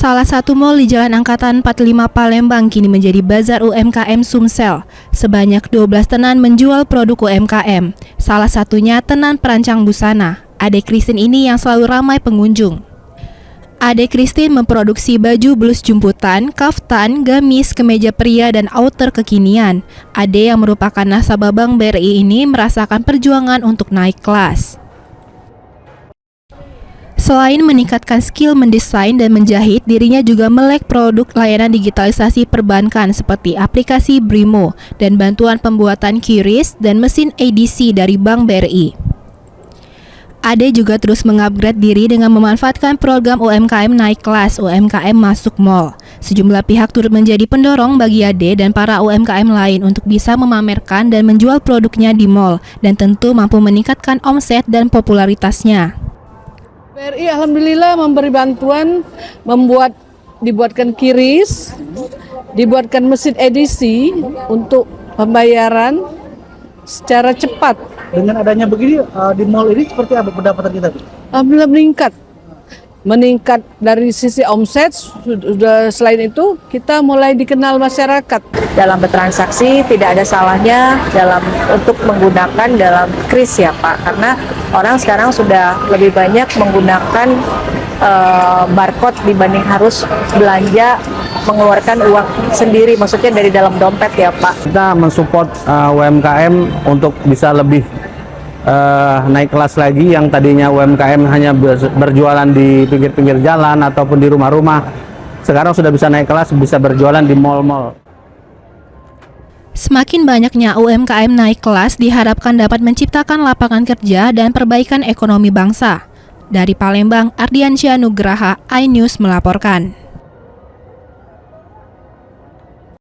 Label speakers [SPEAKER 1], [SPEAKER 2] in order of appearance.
[SPEAKER 1] Salah satu mal di Jalan Angkatan 45 Palembang kini menjadi bazar UMKM Sumsel. Sebanyak 12 tenan menjual produk UMKM. Salah satunya tenan perancang busana. Ade Christine ini yang selalu ramai pengunjung. Ade Christine memproduksi baju blus jumputan, kaftan, gamis, kemeja pria, dan outer kekinian. Ade yang merupakan nasabah Bank BRI ini merasakan perjuangan untuk naik kelas. Selain meningkatkan skill mendesain dan menjahit, dirinya juga melek produk layanan digitalisasi perbankan seperti aplikasi Brimo dan bantuan pembuatan QRIS dan mesin ADC dari Bank BRI. Ade juga terus mengupgrade diri dengan memanfaatkan program UMKM naik kelas UMKM masuk mall. Sejumlah pihak turut menjadi pendorong bagi Ade dan para UMKM lain untuk bisa memamerkan dan menjual produknya di mall dan tentu mampu meningkatkan omset dan popularitasnya.
[SPEAKER 2] BRI alhamdulillah memberi bantuan dibuatkan QRIS, dibuatkan mesin edisi untuk pembayaran secara cepat.
[SPEAKER 3] Dengan adanya begini di mall ini seperti apa pendapatan kita?
[SPEAKER 2] Alhamdulillah meningkat dari sisi omset. Sudah selain itu kita mulai dikenal masyarakat.
[SPEAKER 4] Dalam bertransaksi tidak ada salahnya untuk menggunakan dalam QRIS ya Pak, karena orang sekarang sudah lebih banyak menggunakan barcode dibanding harus belanja mengeluarkan uang sendiri, maksudnya dari dalam dompet ya Pak.
[SPEAKER 5] Kita mensupport UMKM untuk bisa lebih naik kelas lagi, yang tadinya UMKM hanya berjualan di pinggir-pinggir jalan ataupun di rumah-rumah, sekarang sudah bisa naik kelas, bisa berjualan di mal-mal.
[SPEAKER 1] Semakin banyaknya UMKM naik kelas diharapkan dapat menciptakan lapangan kerja dan perbaikan ekonomi bangsa. Dari Palembang, Ardiansyah Nugraha, iNews melaporkan.